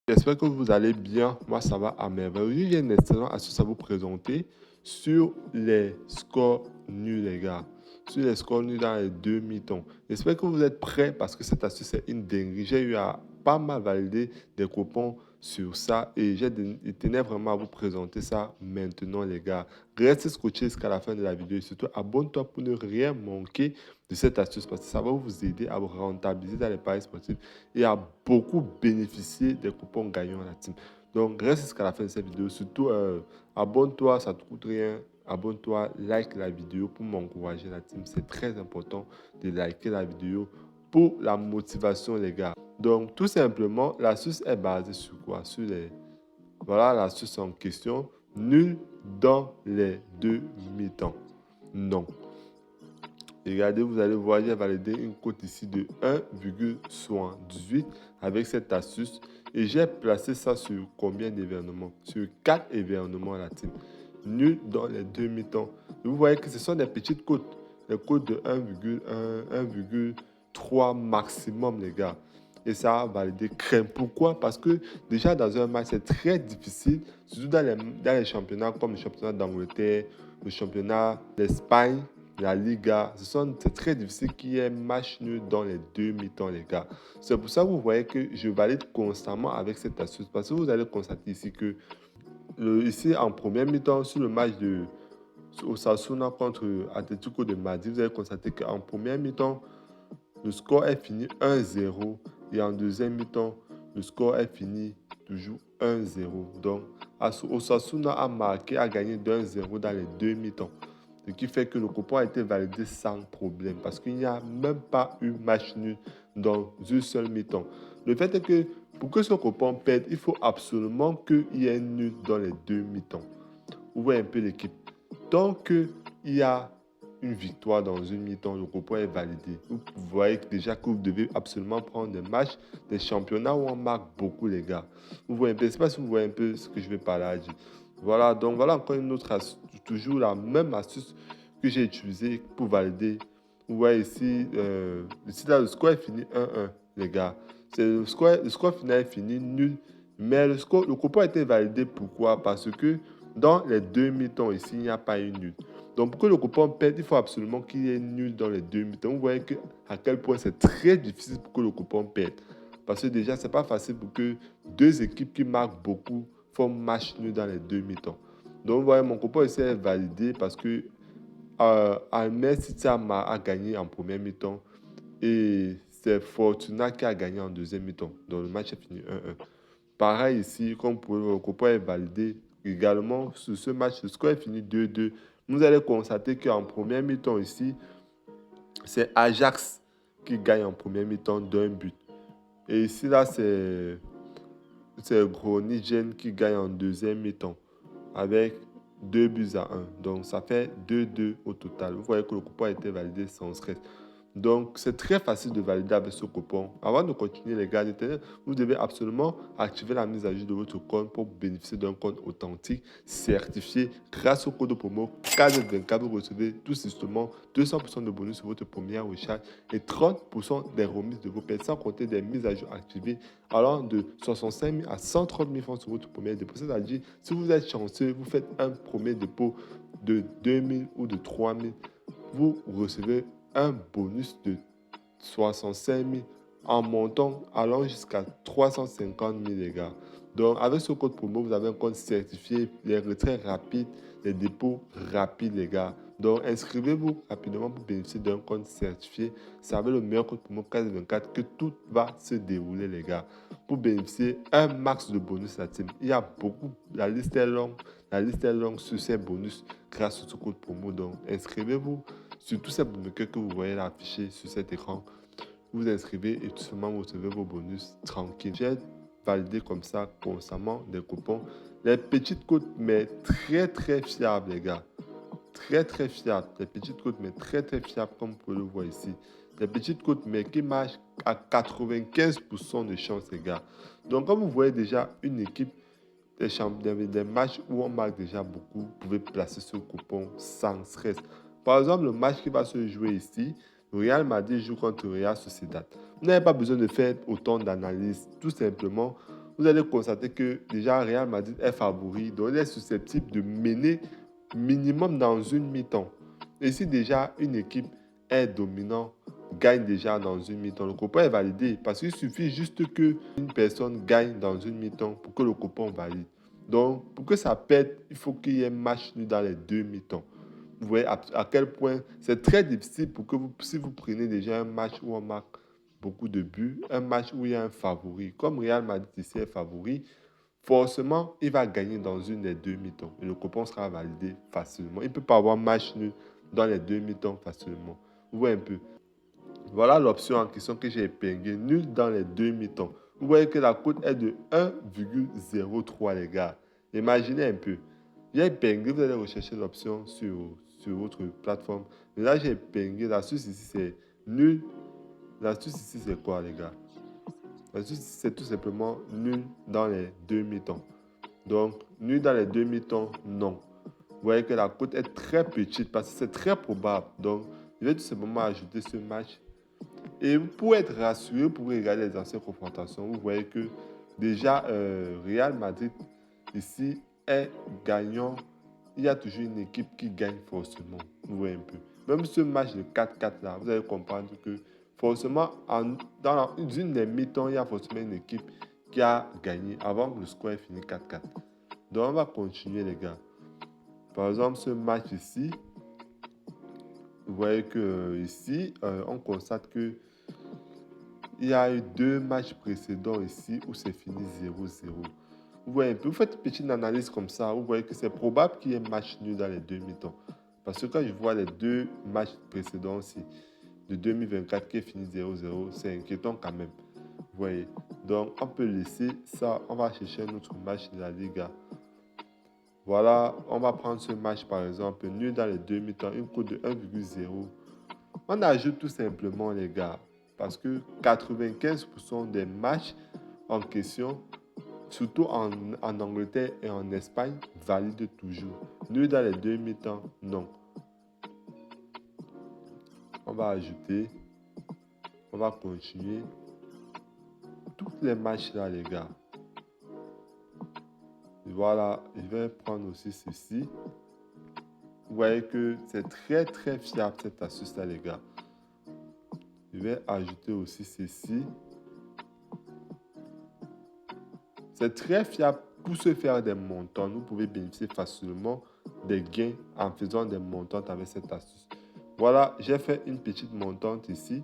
J'espère que vous allez bien. Moi, ça va à merveille. J'ai une excellente astuce à vous présenter sur les scores nuls, les gars. Sur les scores nuls dans les deux mi-temps. J'espère que vous êtes prêts parce que cette astuce est une dinguerie. J'ai eu à pas mal valider des coupons sur ça et je tenais vraiment à vous présenter ça maintenant, les gars. Restez scotchés jusqu'à la fin de la vidéo et surtout abonne-toi pour ne rien manquer de cette astuce parce que ça va vous aider à vous rentabiliser dans les paris sportifs et à beaucoup bénéficier des coupons gagnants à la team. Donc, reste jusqu'à la fin de cette vidéo. Surtout, abonne-toi, ça ne te coûte rien. Abonne-toi, like la vidéo pour m'encourager la team. C'est très important de liker la vidéo pour la motivation, les gars. Donc, tout simplement, l'astuce est basée sur quoi? Sur les... Voilà l'astuce en question. Nul dans les deux mi-temps. Non. Regardez, vous allez voir, j'ai validé une cote ici de 1,78 avec cette astuce. Et j'ai placé ça sur combien d'événements? Sur 4 événements la team. Nul dans les deux mi-temps. Vous voyez que ce sont des petites cotes. Des cotes de 1,1, 1,3 maximum, les gars. Et ça a validé crème. Pourquoi? Parce que déjà dans un match, c'est très difficile, surtout dans les championnats comme le championnat d'Angleterre, le championnat d'Espagne, la Liga. C'est très difficile qu'il y ait match nul dans les deux mi-temps, les gars. C'est pour ça que vous voyez que je valide constamment avec cette astuce. Parce que vous allez constater ici que, ici en première mi-temps, sur le match de Osasuna contre Atlético de Madrid, vous allez constater qu'en première mi-temps, le score est fini 1-0 et en deuxième mi-temps, le score est fini toujours 1-0. Donc, Osasuna a marqué, a gagné d'1-0 dans les deux mi-temps. Ce qui fait que le coupon a été validé sans problème parce qu'il n'y a même pas eu match nul dans une seule mi-temps. Le fait est que pour que ce coupon perde, il faut absolument qu'il y ait nul dans les deux mi-temps. Vous voyez un peu l'équipe. Tant qu'il y a une victoire dans une mi-temps, le coupon est validé. Vous voyez déjà que vous devez absolument prendre des matchs, des championnats où on marque beaucoup, les gars. Vous voyez un peu, je ne sais pas si vous voyez un peu ce que je vais parler. Voilà, donc voilà encore une autre astuce, toujours la même astuce que j'ai utilisée pour valider. Vous voyez ici, ici là, le score est fini 1-1, les gars. Le score final est fini nul, mais le coupon a été validé. Pourquoi? Parce que dans les deux mi-temps ici, il n'y a pas eu nul. Donc pour que le coupon perde, il faut absolument qu'il y ait nul dans les deux mi-temps. Vous voyez à quel point c'est très difficile pour que le coupon perde. Parce que déjà, c'est pas facile pour que deux équipes qui marquent beaucoup font match nul dans les deux mi-temps. Donc vous voyez, mon coupon ici est validé parce que Almer City a gagné en première mi-temps et c'est Fortuna qui a gagné en deuxième mi-temps. Donc le match est fini 1-1. Pareil ici, comme pour le coupon est validé également sur ce match, le score est fini 2-2. Vous allez constater qu'en première mi-temps ici, c'est Ajax qui gagne en première mi-temps d'un but. Et ici, là, c'est Groningen qui gagne en deuxième mi-temps avec 2 buts à 1. Donc, ça fait 2-2 au total. Vous voyez que le coupon a été validé sans stress. Donc, c'est très facile de valider avec ce coupon. Avant de continuer, les gars, vous devez absolument activer la mise à jour de votre compte pour bénéficier d'un compte authentique, certifié. Grâce au code promo KZ24, vous recevez tout simplement 200% de bonus sur votre première recharge et 30% des remises de vos paies, sans compter des mises à jour activées allant de 65 000 à 130 000 francs sur votre premier dépôt. C'est-à-dire, si vous êtes chanceux, vous faites un premier dépôt de 2 000 ou de 3 000, vous recevez un bonus de 65 000 en montant allant jusqu'à 350 000, les gars. Donc, avec ce code promo, vous avez un compte certifié, les retraits rapides, les dépôts rapides, les gars. Donc, inscrivez-vous rapidement pour bénéficier d'un compte certifié. C'est avec le meilleur code promo 1524 que tout va se dérouler, les gars. Pour bénéficier un max de bonus à la team. Il y a beaucoup, la liste est longue sur ces bonus grâce à ce code promo. Donc, inscrivez-vous sur tous ces bonus que vous voyez affichés sur cet écran. Vous inscrivez et tout simplement vous recevez vos bonus tranquille. J'ai validé comme ça constamment des coupons. Les petites cotes, mais très fiables, les gars. Très fiables. Les petites cotes, mais très fiables, comme vous pouvez le voir ici. Les petites cotes, mais qui marchent à 95% de chance, les gars. Donc, comme vous voyez déjà une équipe, des matchs où on marque déjà beaucoup, vous pouvez placer ce coupon sans stress. Par exemple, le match qui va se jouer ici, le Real Madrid joue contre Real Sociedad. Vous n'avez pas besoin de faire autant d'analyses. Tout simplement, vous allez constater que déjà Real Madrid est favori, donc il est susceptible de mener minimum dans une mi-temps. Et si déjà une équipe est dominante, gagne déjà dans une mi-temps, le coupon est validé parce qu'il suffit juste qu'une personne gagne dans une mi-temps pour que le coupon valide. Donc, pour que ça pète, il faut qu'il y ait match nul dans les deux mi-temps. Vous voyez à quel point c'est très difficile pour que si vous prenez déjà un match où on marque beaucoup de buts, un match où il y a un favori. Comme Real Madrid ici est favori, forcément, il va gagner dans une des deux mi-temps et le coupon sera validé facilement. Il ne peut pas avoir match nul dans les deux mi-temps facilement. Vous voyez un peu. Voilà l'option en question que j'ai épinglée, nul dans les deux mi-temps. Vous voyez que la cote est de 1,03 les gars. Imaginez un peu. J'ai épinglé, vous allez rechercher l'option sur votre plateforme. Mais là, j'ai épinglé, l'astuce ici c'est nul. L'astuce ici c'est quoi les gars? L'astuce ici c'est tout simplement nul dans les deux mi-temps. Donc, nul dans les deux mi-temps, non. Vous voyez que la cote est très petite parce que c'est très probable. Donc, je vais tout simplement ajouter ce match. Et pour être rassuré, pour regarder les anciennes confrontations, vous voyez que déjà Real Madrid ici est gagnant. Il y a toujours une équipe qui gagne forcément. Vous voyez un peu. Même ce match de 4-4 là, vous allez comprendre que forcément, dans une des mi-temps, il y a forcément une équipe qui a gagné avant que le score ait fini 4-4. Donc, on va continuer les gars. Par exemple, ce match ici, vous voyez que ici, on constate que il y a eu deux matchs précédents ici où c'est fini 0-0. Vous voyez un peu, vous faites une petite analyse comme ça, vous voyez que c'est probable qu'il y ait match nul dans les deux mi-temps. Parce que quand je vois les deux matchs précédents aussi, de 2024 qui est fini 0-0, c'est inquiétant quand même. Vous voyez. Donc, on peut laisser ça, on va chercher un autre match de la Liga. Voilà, on va prendre ce match par exemple, nul dans les deux mi-temps, une cote de 1,0. On ajoute tout simplement les gars, parce que 95% des matchs en question, surtout en Angleterre et en Espagne, valident toujours. Nul dans les deux mi-temps, non. On va ajouter, on va continuer. Tous les matchs là les gars. Voilà, je vais prendre aussi ceci. Vous voyez que c'est très très fiable cette astuce là les gars. Je vais ajouter aussi ceci. C'est très fiable pour se faire des montants. Vous pouvez bénéficier facilement des gains en faisant des montants avec cette astuce. Voilà, j'ai fait une petite montante ici.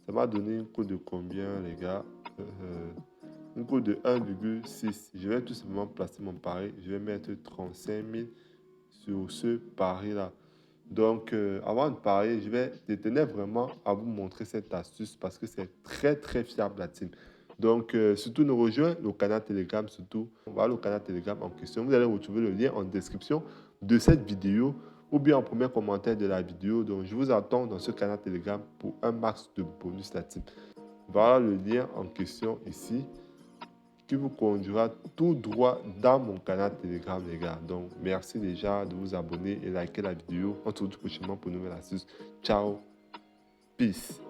Ça m'a donné une cote de combien les gars? Une cote de 1,6. Je vais tout simplement placer mon pari. Je vais mettre 35 000 sur ce pari-là. Donc, avant de parier, je vais tenir vraiment à vous montrer cette astuce parce que c'est très, très fiable la team. Donc, surtout nous rejoindre le canal Telegram, surtout. Voilà le canal Telegram en question. Vous allez retrouver le lien en description de cette vidéo ou bien en premier commentaire de la vidéo. Donc, je vous attends dans ce canal Telegram pour un max de bonus la team. Voilà le lien en question ici qui vous conduira tout droit dans mon canal Telegram, les gars. Donc, merci déjà de vous abonner et liker la vidéo. On se retrouve prochainement pour une nouvelle astuce. Ciao. Peace.